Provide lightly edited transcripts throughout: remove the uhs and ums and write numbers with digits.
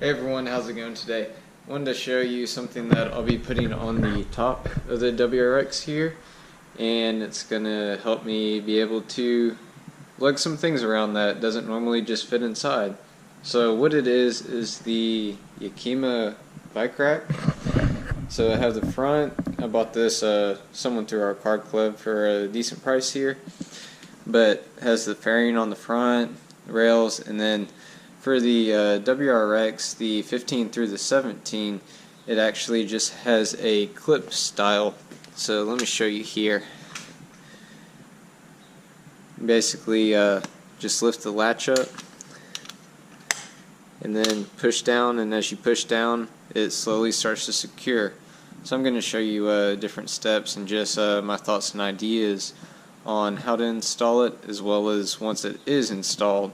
Hey everyone, how's it going today? Wanted to show you something that I'll be putting on the top of the WRX here, and it's gonna help me be able to lug some things around that doesn't normally just fit inside. So what it is the Yakima bike rack. So I have the front. I bought this someone through our card club for a decent price here, but it has the fairing on the front, rails, and then for the WRX, the 15 through the 17, it actually just has a clip style. So let me show you here. Basically, just lift the latch up and then push down, and as you push down, it slowly starts to secure. So I'm going to show you different steps and just my thoughts and ideas on how to install it, as well as once it is installed.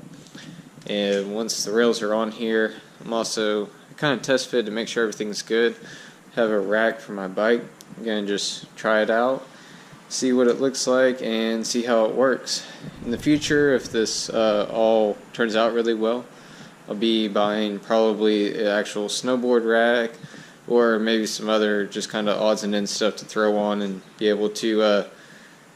And once the rails are on here, I'm also kind of test fit to make sure everything's good. Have a rack for my bike. I'm going to just try it out, see what it looks like, and see how it works. In the future, if this all turns out really well, I'll be buying probably an actual snowboard rack, or maybe some other just kind of odds and ends stuff to throw on and be able to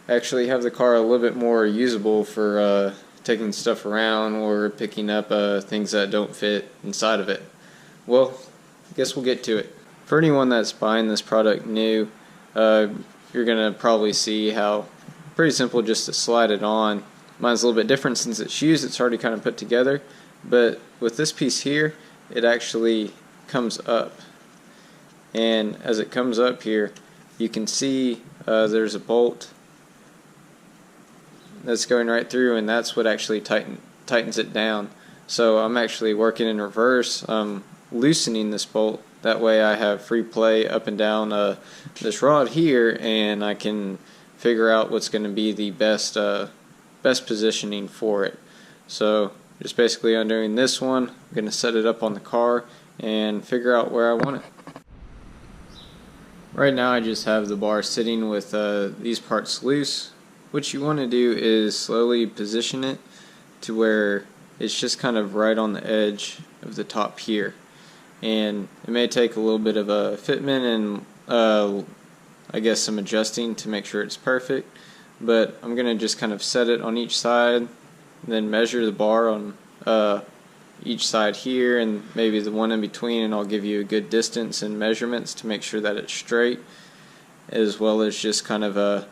actually have the car a little bit more usable for taking stuff around or picking up things that don't fit inside of it. Well, I guess we'll get to it. For anyone that's buying this product new, you're going to probably see how pretty simple just to slide it on. Mine's a little bit different since it's used, it's already kind of put together, but with this piece here, it actually comes up. And as it comes up here, you can see there's a bolt that's going right through, and that's what actually tightens it down. So I'm actually working in reverse, loosening this bolt. That way I have free play up and down this rod here, and I can figure out what's going to be the best positioning for it. So just basically undoing this one, I'm going to set it up on the car and figure out where I want it. Right now I just have the bar sitting with these parts loose. What you want to do is slowly position it to where it's just kind of right on the edge of the top here. And it may take a little bit of a fitment and I guess some adjusting to make sure it's perfect. But I'm going to just kind of set it on each side, then measure the bar on each side here and maybe the one in between, and I'll give you a good distance and measurements to make sure that it's straight, as well as just kind of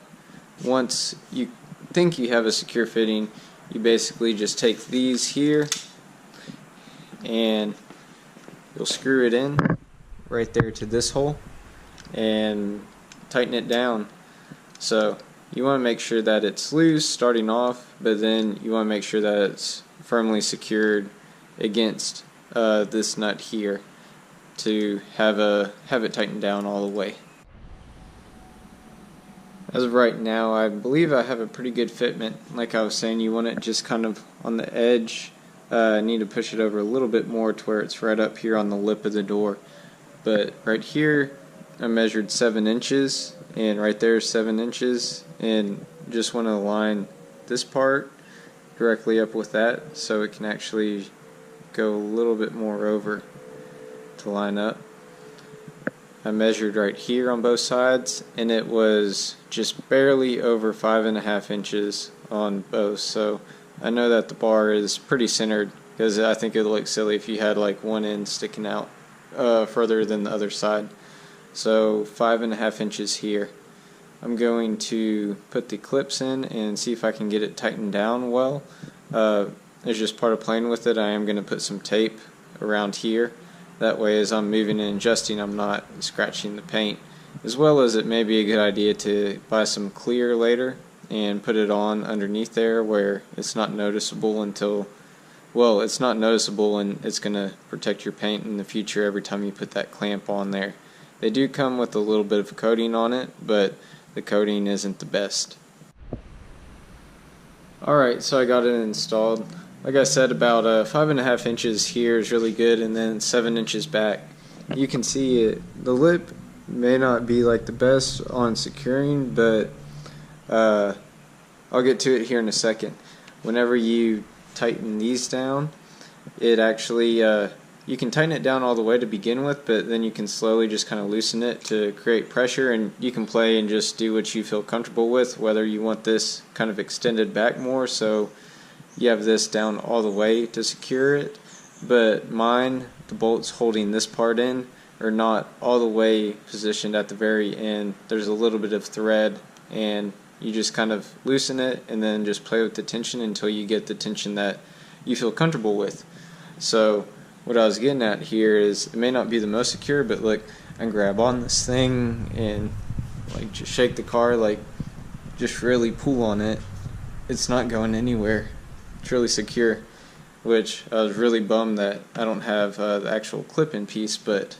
once you think you have a secure fitting, you basically just take these here and you'll screw it in right there to this hole and tighten it down. So you want to make sure that it's loose starting off, but then you want to make sure that it's firmly secured against this nut here to have it tightened down all the way. As of right now, I believe I have a pretty good fitment. Like I was saying, you want it just kind of on the edge. I need to push it over a little bit more to where it's right up here on the lip of the door. But right here, I measured 7 inches, and right there is 7 inches, and just want to align this part directly up with that so it can actually go a little bit more over to line up. I measured right here on both sides, and it was just barely over 5.5 inches on both. So I know that the bar is pretty centered, because I think it would look silly if you had like one end sticking out further than the other side. So 5.5 inches here. I'm going to put the clips in and see if I can get it tightened down well. It's just part of playing with it. I am going to put some tape around here. That way, as I'm moving and adjusting, I'm not scratching the paint. As well as it may be a good idea to buy some clear later and put it on underneath there where it's not noticeable until, well, it's not noticeable, and it's going to protect your paint in the future every time you put that clamp on there. They do come with a little bit of coating on it, but the coating isn't the best. Alright, so I got it installed. Like I said, about 5.5 inches here is really good, and then 7 inches back. You can see it. The lip may not be like the best on securing, but I'll get to it here in a second. Whenever you tighten these down, it actually you you can tighten it down all the way to begin with, but then you can slowly just kind of loosen it to create pressure, and you can play and just do what you feel comfortable with, whether you want this kind of extended back more so you have this down all the way to secure it. But mine, the bolts holding this part in, are not all the way positioned at the very end. There's a little bit of thread, and you just kind of loosen it and then just play with the tension until you get the tension that you feel comfortable with. So what I was getting at here is, it may not be the most secure, but look, I can grab on this thing and like just shake the car, like just really pull on it. It's not going anywhere. It's really secure, which I was really bummed that I don't have the actual clip-in piece, but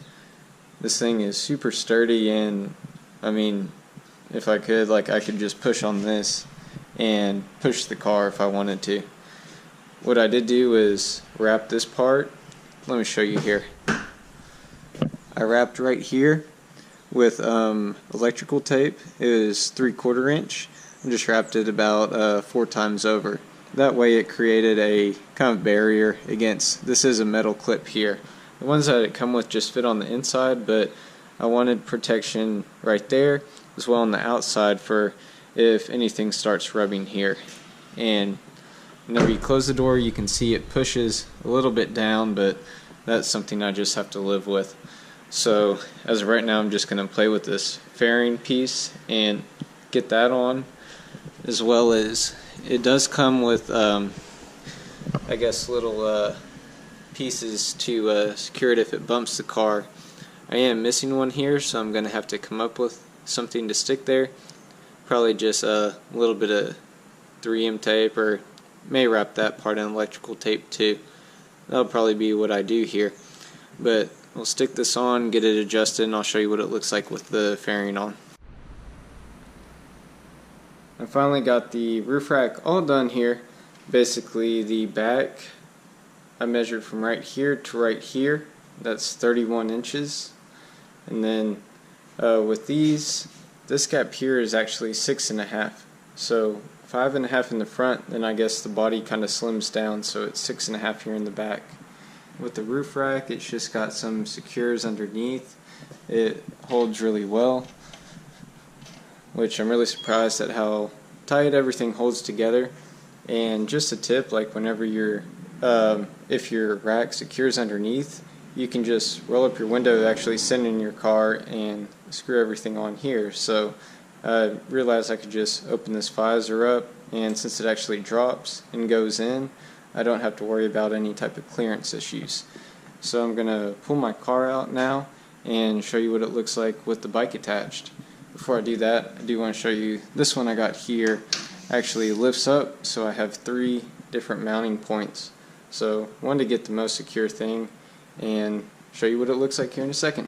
this thing is super sturdy, and I mean, if I could, like, I could just push on this and push the car if I wanted to. What I did do is wrap this part. Let me show you here. I wrapped right here with electrical tape. It was 3/4 inch. I just wrapped it about 4 times over. That way it created a kind of barrier against, this is a metal clip here. The ones that it come with just fit on the inside, but I wanted protection right there as well on the outside for if anything starts rubbing here. And whenever you close the door, you can see it pushes a little bit down, but that's something I just have to live with. So as of right now, I'm just going to play with this fairing piece and get that on, as well as it does come with I guess little pieces to secure it if it bumps the car. I am missing one here, so I'm going to have to come up with something to stick there. Probably just a little bit of 3M tape, or may wrap that part in electrical tape too. That'll probably be what I do here. But we'll stick this on, get it adjusted, and I'll show you what it looks like with the fairing on. I finally got the roof rack all done here. Basically the back, I measured from right here to right here. That's 31 inches. And then with these, this gap here is actually 6.5. So 5.5 in the front, then I guess the body kind of slims down, so it's 6.5 here in the back. With the roof rack, it's just got some secures underneath. It holds really well, which I'm really surprised at how tight everything holds together. And just a tip, like whenever you're if your rack secures underneath, you can just roll up your window, actually sit in your car and screw everything on here. So I realized I could just open this visor up, and since it actually drops and goes in, I don't have to worry about any type of clearance issues. So I'm going to pull my car out now and show you what it looks like with the bike attached. Before I do that, I do want to show you this one I got here. Actually lifts up, so I have 3 different mounting points. So I wanted to get the most secure thing and show you what it looks like here in a second.